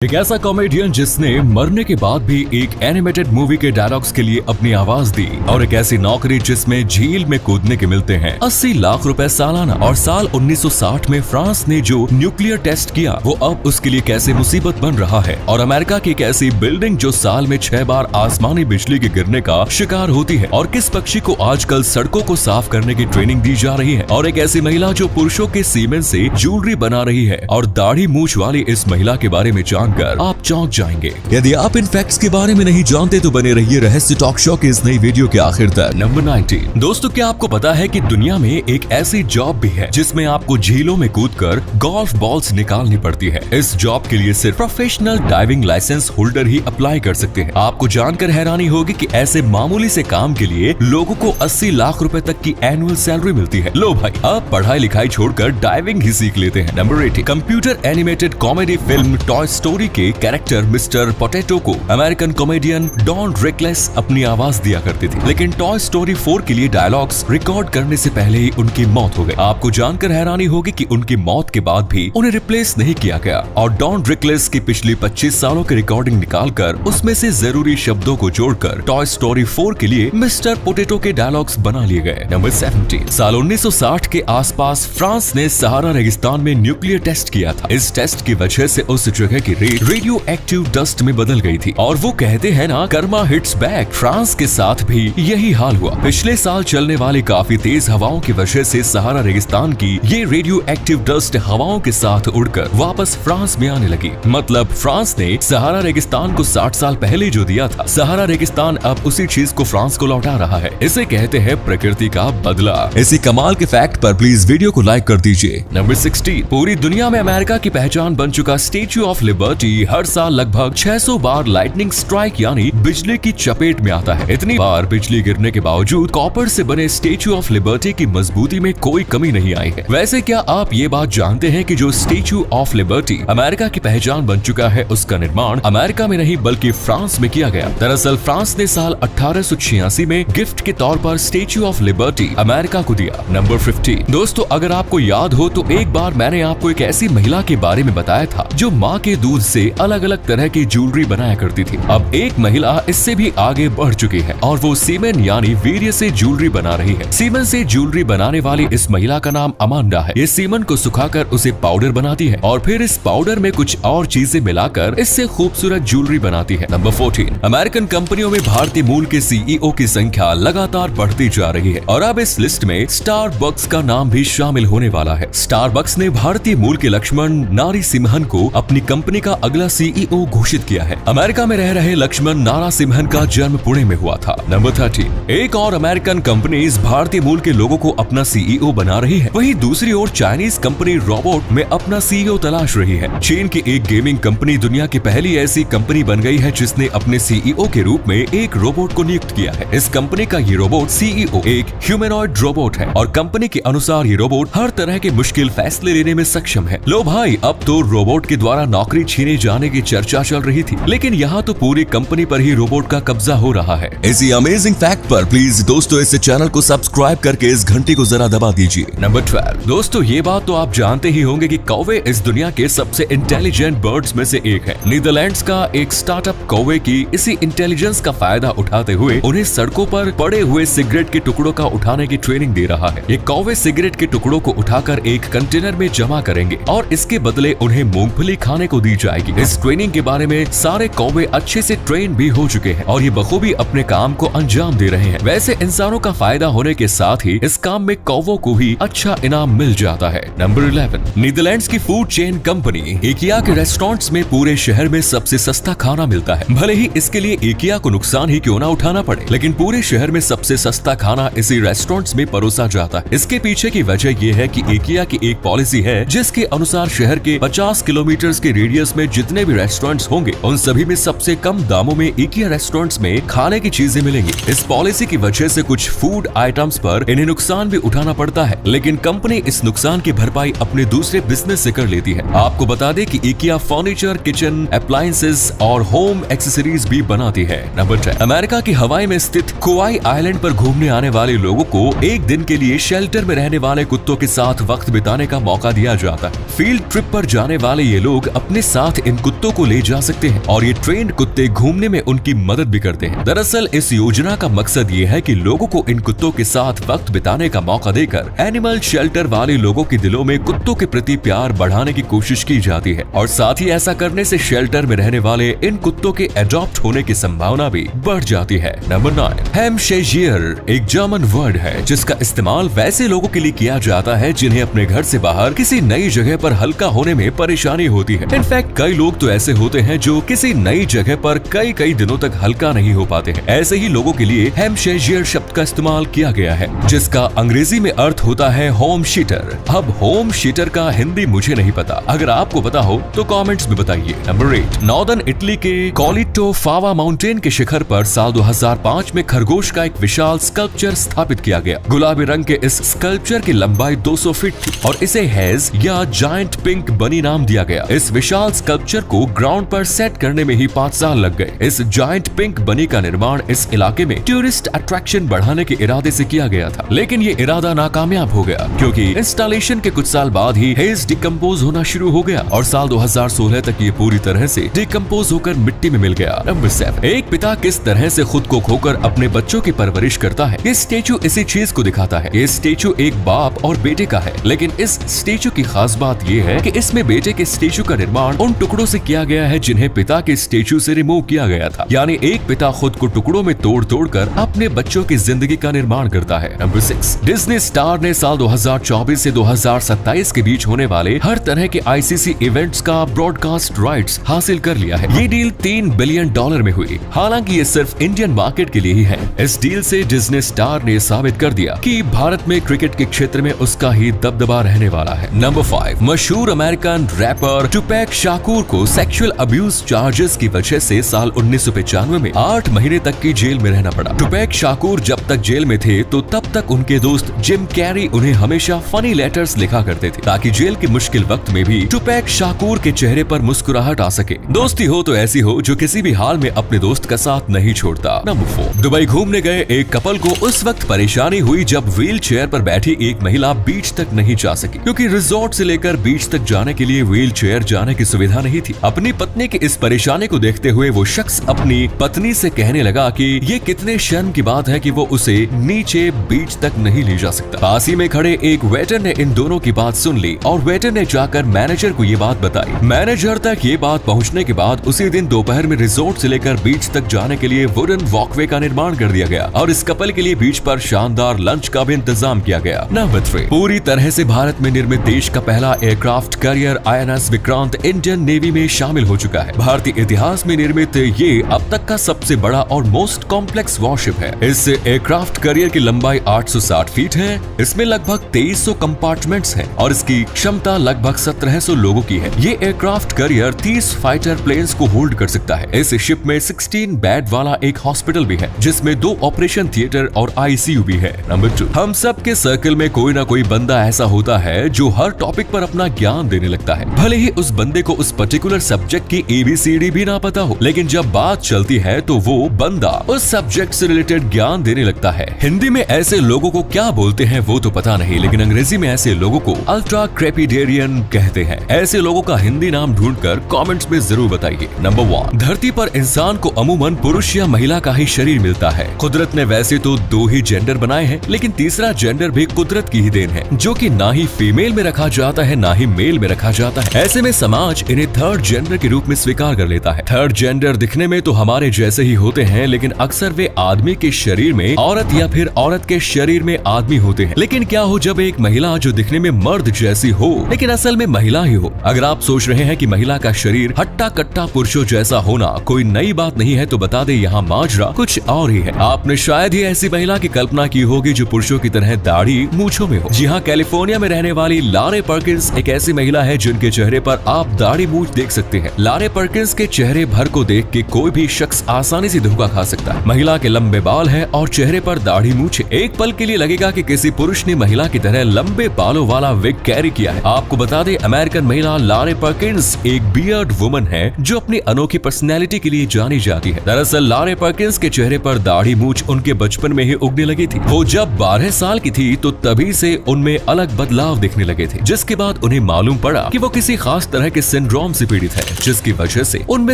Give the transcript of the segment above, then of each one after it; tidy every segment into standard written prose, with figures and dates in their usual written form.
एक ऐसा कॉमेडियन जिसने मरने के बाद भी एक एनिमेटेड मूवी के डायलॉग्स के लिए अपनी आवाज दी, और एक ऐसी नौकरी जिसमें झील में कूदने के मिलते हैं 80 लाख रुपए सालाना। और साल 1960 में फ्रांस ने जो न्यूक्लियर टेस्ट किया वो अब उसके लिए कैसे मुसीबत बन रहा है। और अमेरिका की एक ऐसी बिल्डिंग जो साल में 6 बार आसमानी बिजली के गिरने का शिकार होती है, और किस पक्षी को आजकल सड़कों को साफ करने की ट्रेनिंग दी जा रही है। और एक ऐसी महिला जो पुरुषों के सीमेंट से ज्वेलरी बना रही है, और दाढ़ी मूछ वाली इस महिला के बारे में जानकर आप चौंक जाएंगे। यदि आप इन फैक्ट्स के बारे में नहीं जानते तो बने रहिए रहस्य टॉक शो के इस नई वीडियो के आखिर तक। नंबर 19। दोस्तों, क्या आपको पता है कि दुनिया में एक ऐसी जॉब भी है जिसमें आपको झीलों में कूदकर गोल्फ बॉल्स निकालनी पड़ती है। इस जॉब के लिए सिर्फ प्रोफेशनल डाइविंग लाइसेंस होल्डर ही अप्लाई कर सकते हैं। आपको जानकर हैरानी होगी कि ऐसे मामूली से काम के लिए लोगों को 80 लाख रुपए तक की एनुअल सैलरी मिलती है। लो भाई, अब पढ़ाई लिखाई छोड़कर डाइविंग ही सीख लेते हैं। Number 18। Computer animated comedy film toy story के कैरेक्टर मिस्टर पोटैटो को अमेरिकन कॉमेडियन डॉन रिकलेस अपनी आवाज दिया करती थी, लेकिन टॉय स्टोरी 4 के लिए डायलॉग्स रिकॉर्ड करने से पहले ही उनकी मौत हो गई। आपको जानकर हैरानी होगी कि उनकी मौत के बाद भी उन्हें रिप्लेस नहीं किया गया, और डॉन रिकलेस की पिछली 25 सालों की रिकॉर्डिंग निकालकर उसमें से जरूरी शब्दों को जोड़कर टॉय स्टोरी 4 के लिए मिस्टर पोटैटो के डायलॉग्स बना लिए गए। नंबर 17। साल 1960 के आसपास फ्रांस ने सहारा रेगिस्तान में न्यूक्लियर टेस्ट किया था। इस टेस्ट की वजह से उस जगह की रेडियो एक्टिव डस्ट में बदल गई थी, और वो कहते हैं ना, कर्मा हिट्स बैक। फ्रांस के साथ भी यही हाल हुआ। पिछले साल चलने वाली काफी तेज हवाओं की वजह से सहारा रेगिस्तान की ये रेडियो एक्टिव डस्ट हवाओं के साथ उड़कर वापस फ्रांस में आने लगी। मतलब फ्रांस ने सहारा रेगिस्तान को 60 साल पहले जो दिया था, सहारा रेगिस्तान अब उसी चीज को फ्रांस को लौटा रहा है। इसे कहते हैं प्रकृति का बदला। इसी कमाल के फैक्ट पर प्लीज वीडियो को लाइक कर दीजिए। नंबर 16। पूरी दुनिया में अमेरिका की पहचान बन चुका स्टैच्यू ऑफ लिबर्टी हर साल लगभग 600 बार लाइटनिंग स्ट्राइक यानी बिजली की चपेट में आता है। इतनी बार बिजली गिरने के बावजूद कॉपर से बने स्टैच्यू ऑफ लिबर्टी की मजबूती में कोई कमी नहीं आई है। वैसे क्या आप ये बात जानते हैं कि जो स्टैच्यू ऑफ लिबर्टी अमेरिका की पहचान बन चुका है, उसका निर्माण अमेरिका में नहीं बल्कि फ्रांस में किया गया। दरअसल फ्रांस ने साल 1886 में गिफ्ट के तौर पर स्टैच्यू ऑफ लिबर्टी अमेरिका को दिया। नंबर 15। दोस्तों, अगर आपको याद हो तो एक बार मैंने आपको एक ऐसी महिला के बारे में बताया था जो माँ के दूध से अलग अलग तरह की ज्वेलरी बनाया करती थी। अब एक महिला इससे भी आगे बढ़ चुकी है, और वो सीमेंट यानी वीर्य से ज्वेलरी बना रही है। सीमेंट से ज्वेलरी बनाने वाली इस महिला का नाम अमांडा है। ये सीमेंट को सुखाकर उसे पाउडर बनाती है, और फिर इस पाउडर में कुछ और चीजें मिलाकर इससे खूबसूरत ज्वेलरी बनाती है। नंबर 14। अमेरिकन कंपनियों में भारतीय मूल के सीईओ की संख्या लगातार बढ़ती जा रही है, और अब इस लिस्ट में स्टारबक्स का नाम भी शामिल होने वाला है। स्टारबक्स ने भारतीय मूल के लक्ष्मण नारासिम्हन को अपनी कंपनी का अगला सीईओ घोषित किया है। अमेरिका में रह रहे लक्ष्मण नारासिम्हन का जन्म पुणे में हुआ था। नंबर 13। एक और अमेरिकन कंपनी भारतीय मूल के लोगों को अपना सीईओ बना रही है, वहीं दूसरी ओर चाइनीज कंपनी रोबोट में अपना सीईओ तलाश रही है। चीन की एक गेमिंग कंपनी दुनिया की पहली ऐसी कंपनी बन गई है जिसने अपने सीईओ के रूप में एक रोबोट को नियुक्त किया है। इस कंपनी का ये रोबोट सीईओ एक ह्यूमनॉइड रोबोट है, और कंपनी के अनुसार ये रोबोट हर तरह के मुश्किल फैसले लेने में सक्षम है। लो भाई, अब तो रोबोट के द्वारा नौकरी छीने जाने की चर्चा चल रही थी, लेकिन यहाँ तो पूरी कंपनी पर ही रोबोट का कब्जा हो रहा है। इसी अमेजिंग फैक्ट पर प्लीज दोस्तों इस चैनल को सब्सक्राइब करके इस घंटी को जरा दबा दीजिए। नंबर 12। दोस्तों, ये बात तो आप जानते ही होंगे कि कौवे इस दुनिया के सबसे इंटेलिजेंट बर्ड्स में से एक है। नीदरलैंड्स का एक स्टार्टअप कौवे की इसी इंटेलिजेंस का फायदा उठाते हुए उन्हें सड़कों पर पड़े हुए सिगरेट के टुकड़ों का उठाने की ट्रेनिंग दे रहा है। ये कौवे सिगरेट के टुकड़ों को उठाकर एक कंटेनर में जमा करेंगे, और इसके बदले उन्हें मूंगफली खाने को दी जाएगी। इस ट्रेनिंग के बारे में सारे कौवे अच्छे से ट्रेन भी हो चुके हैं, और ये बखूबी अपने काम को अंजाम दे रहे हैं। वैसे इंसानों का फायदा होने के साथ ही इस काम में कौवों को भी अच्छा इनाम मिल जाता है। नंबर 11। नीदरलैंड्स की फूड चेन कंपनी इकिया के रेस्टोरेंट्स में पूरे शहर में सबसे सस्ता खाना मिलता है। भले ही इसके लिए इकिया को नुकसान ही क्यों ना उठाना पड़े, लेकिन पूरे शहर में सबसे सस्ता खाना इसी रेस्टोरेंट्स में परोसा जाता है। इसके पीछे की वजह यह है कि इकिया की एक पॉलिसी है जिसके अनुसार शहर के 50 किलोमीटर के रेडियस में जितने भी रेस्टोरेंट्स होंगे उन सभी में सबसे कम दामों में इकिया रेस्टोरेंट्स में खाने की चीजें मिलेंगी। इस पॉलिसी की वजह से कुछ फूड आइटम्स पर इन्हें नुकसान भी उठाना पड़ता है, लेकिन कंपनी इस नुकसान की भरपाई अपने दूसरे बिजनेस से कर लेती है। आपको बता दें कि इकिया फर्नीचर, किचन अप्लायंसेस और होम एक्सेसरीज भी बनाती है। नंबर 10। अमेरिका की हवाई में स्थित कोवाई आइलैंड पर घूमने आने वाले लोगों को एक दिन के लिए शेल्टर में रहने वाले कुत्तों के साथ वक्त बिताने का मौका दिया जाता है। फील्ड ट्रिप पर जाने वाले ये लोग अपने साथ साथ इन कुत्तों को ले जा सकते हैं और ये ट्रेंड कुत्ते घूमने में उनकी मदद भी करते हैं। दरअसल इस योजना का मकसद ये है कि लोगों को इन कुत्तों के साथ वक्त बिताने का मौका देकर एनिमल शेल्टर वाले लोगों के दिलों में कुत्तों के प्रति प्यार बढ़ाने की कोशिश की जाती है और साथ ही ऐसा करने से शेल्टर में रहने वाले इन कुत्तों के एडॉप्ट होने की संभावना भी बढ़ जाती है। नंबर 9, हेमशेजियर एक जर्मन वर्ड है जिसका इस्तेमाल वैसे लोगों के लिए किया जाता है जिन्हें अपने घर से बाहर किसी नई जगह पर हल्का होने में परेशानी होती है। इनफैक्ट कई लोग तो ऐसे होते हैं जो किसी नई जगह पर कई दिनों तक हल्का नहीं हो पाते हैं। ऐसे ही लोगों के लिए हेमशेजियर शब्द का इस्तेमाल किया गया है जिसका अंग्रेजी में अर्थ होता है होम शीटर। अब होम शीटर का हिंदी मुझे नहीं पता, अगर आपको पता हो तो कमेंट्स में बताइए। नंबर 8, नॉर्दर्न इटली के कोलिटो फावा माउंटेन के शिखर पर साल 2005 में खरगोश का एक विशाल स्कल्पचर स्थापित किया गया। गुलाबी रंग के इस स्कल्पचर की लंबाई 200 फीट थी और इसे हेज या जायंट पिंक बनी नाम दिया गया। इस विशाल स्कल्पचर को ग्राउंड पर सेट करने में ही 5 साल लग गए। इस जायंट पिंक बनी का निर्माण इस इलाके में टूरिस्ट अट्रैक्शन बढ़ाने के इरादे से किया गया था, लेकिन ये इरादा नाकामयाब हो गया क्योंकि इंस्टॉलेशन के कुछ साल बाद ही हेज डिकम्पोज होना शुरू हो गया और साल 2016 तक ये पूरी तरह से डिकम्पोज होकर मिट्टी में मिल गया। नंबर 7, एक पिता किस तरह से खुद को खोकर अपने बच्चों की परवरिश करता है। ये स्टेचू इसी चीज को दिखाता है। ये स्टेचू एक बाप और बेटे का है, लेकिन इस स्टेचू की खास बात ये है कि इसमें बेटे के स्टेचू का निर्माण उन टुकड़ों से किया गया है जिन्हें पिता के स्टेचू से रिमूव किया गया था। यानी एक पिता खुद को टुकड़ों में तोड़ कर अपने बच्चों की जिंदगी का निर्माण करता है। नंबर 6, डिज्नी स्टार ने साल 2024 से 2027 के बीच होने वाले हर तरह के ICC इवेंट्स का ब्रॉडकास्ट राइट्स हासिल कर लिया है। ये डील $3 बिलियन में हुई। हालांकि ये सिर्फ इंडियन मार्केट के लिए ही है। इस डील से डिज्नी स्टार ने साबित कर दिया कि भारत में क्रिकेट के क्षेत्र में उसका ही दबदबा रहने वाला है। नंबर 5, मशहूर अमेरिकन रैपर टुपैक शाकुर को सेक्सुअल अब्यूज चार्जेस की वजह से साल 1995 में 8 महीने तक की जेल में रहना पड़ा। टुपैक शाकुर जब तक जेल में थे तो तब तक उनके दोस्त जिम कैरी उन्हें हमेशा फनी लेटर्स लिखा करते थे ताकि जेल के मुश्किल वक्त में भी टुपैक शाकुर के चेहरे पर मुस्कुराहट आ सके। दोस्ती हो तो ऐसी हो जो किसी भी हाल में अपने दोस्त का साथ नहीं छोड़ता। नंबर 4, दुबई घूमने गए एक कपल को उस वक्त परेशानी हुई जब व्हील चेयर पर बैठी एक महिला बीच तक नहीं जा सकी क्योंकि रिजॉर्ट से लेकर बीच तक जाने के लिए व्हील चेयर जाने की सुविधा नहीं थी। अपनी पत्नी की इस परेशानी को देखते हुए वो शख्स अपनी पत्नी से कहने लगा कि ये कितने शर्म की बात है कि वो उसे नीचे बीच तक नहीं ले जा सकता। पास ही में खड़े एक वेटर ने इन दोनों की बात सुन ली और वेटर ने जाकर मैनेजर को ये बात बताई। मैनेजर तक ये बात पहुंचने के बाद उसी दिन दोपहर में रिजॉर्ट से लेकर बीच तक जाने के लिए वुडन वॉकवे का निर्माण कर दिया गया और इस कपल के लिए बीच पर शानदार लंच का भी इंतजाम किया गया। नंबर 3, पूरी तरह से भारत में निर्मित देश का पहला aircraft carrier INS Vikrant Indian navy में शामिल हो चुका है। भारतीय इतिहास में निर्मित ये अब तक का सबसे बड़ा और मोस्ट कॉम्प्लेक्स वॉरशिप है। इस एयरक्राफ्ट कैरियर की लंबाई 860 फीट है। इसमें लगभग 2300 कंपार्टमेंट्स हैं और इसकी क्षमता लगभग 1700 लोगों की है। ये एयरक्राफ्ट कैरियर 30 फाइटर प्लेन्स को होल्ड कर सकता है। इस शिप में 16 बेड वाला एक हॉस्पिटल भी है जिसमें 2 ऑपरेशन थिएटर और ICU भी है। नंबर 2, हम सब के सर्कल में कोई ना कोई बंदा ऐसा होता है जो हर टॉपिक पर अपना ज्ञान देने लगता है, भले ही उस बंदे को उस पर्टिकुलर सब्जेक्ट की ABCD भी ना पता हो, लेकिन जब बात चलती है तो वो बंदा उस सब्जेक्ट से रिलेटेड ज्ञान देने लगता है। हिंदी में ऐसे लोगों को क्या बोलते हैं वो तो पता नहीं, लेकिन अंग्रेजी में ऐसे लोगों को अल्ट्रा क्रेपिडेरियन कहते हैं। ऐसे लोगों का हिंदी नाम ढूंढकर कमेंट्स में जरूर बताइए। नंबर 1, धरती पर इंसान को अमूमन पुरुष या महिला का ही शरीर मिलता है। कुदरत ने वैसे तो 2 ही जेंडर बनाए हैं, लेकिन तीसरा जेंडर भी कुदरत की ही देन है जो कि ना ही फीमेल में रखा जाता है ना ही मेल में रखा जाता है। ऐसे में समाज इन्हें थर्ड जेंडर के रूप में स्वीकार कर लेता है। थर्ड जेंडर दिखने में तो हमारे जैसे ही होते हैं, लेकिन अक्सर वे आदमी के शरीर में औरत या फिर औरत के शरीर में आदमी होते हैं। लेकिन क्या हो जब एक महिला जो दिखने में मर्द जैसी हो लेकिन असल में महिला ही हो। अगर आप सोच रहे हैं कि महिला का शरीर हट्टा कट्टा पुरुषों जैसा होना कोई नई बात नहीं है, तो बता दे यहाँ माजरा कुछ और ही है। आपने शायद ही ऐसी महिला की कल्पना की होगी जो पुरुषों की तरह दाढ़ी मूंछों में हो। जी हाँ, कैलिफोर्निया में रहने वाली लारे पर्किंस एक ऐसी महिला है जिनके चेहरे पर आप दाढ़ी मूंछ देख सकते हैं। लारे पर्किंस के चेहरे भर को देख के कोई भी शख्स आसानी से धोखा खा सकता है। महिला के लंबे बाल है और चेहरे पर दाढ़ी मूंछ। एक पल के लिए लगेगा कि किसी पुरुष ने महिला की तरह लंबे बालों वाला विग कैरी किया है। आपको बता दें, अमेरिकन महिला लारे पर्किंस एक बियर्ड वुमन है जो अपनी अनोखी पर्सनैलिटी के लिए जानी जाती है। दरअसल लारे पर्किंस के चेहरे पर दाढ़ी मूंछ उनके बचपन में ही उगने लगी थी। वो जब 12 साल की थी तो तभी से उनमें अलग बदलाव दिखने लगे थे, जिसके बाद उन्हें मालूम पड़ा कि वो किसी खास तरह के सिंड्रोम सिंड्रोम से पीड़ित है, जिसकी वजह से उनमें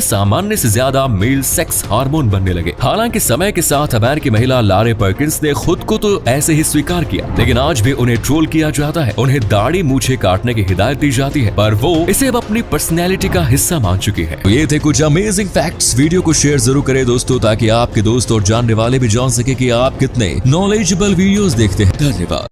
सामान्य से ज्यादा मेल सेक्स हार्मोन बनने लगे। हालांकि समय के साथ अमेरिकी महिला लारे पर्किंस ने खुद को तो ऐसे ही स्वीकार किया, लेकिन आज भी उन्हें ट्रोल किया जाता है, उन्हें दाढ़ी मूछें काटने की हिदायत दी जाती है, पर वो इसे अब अपनी पर्सनैलिटी का हिस्सा मान चुकी है। ये थे कुछ अमेजिंग फैक्ट्स। वीडियो को शेयर जरूर करें दोस्तों, ताकि आपके दोस्त और जानने वाले भी जान सके कि आप कितने नॉलेजेबल वीडियोस देखते हैं। धन्यवाद।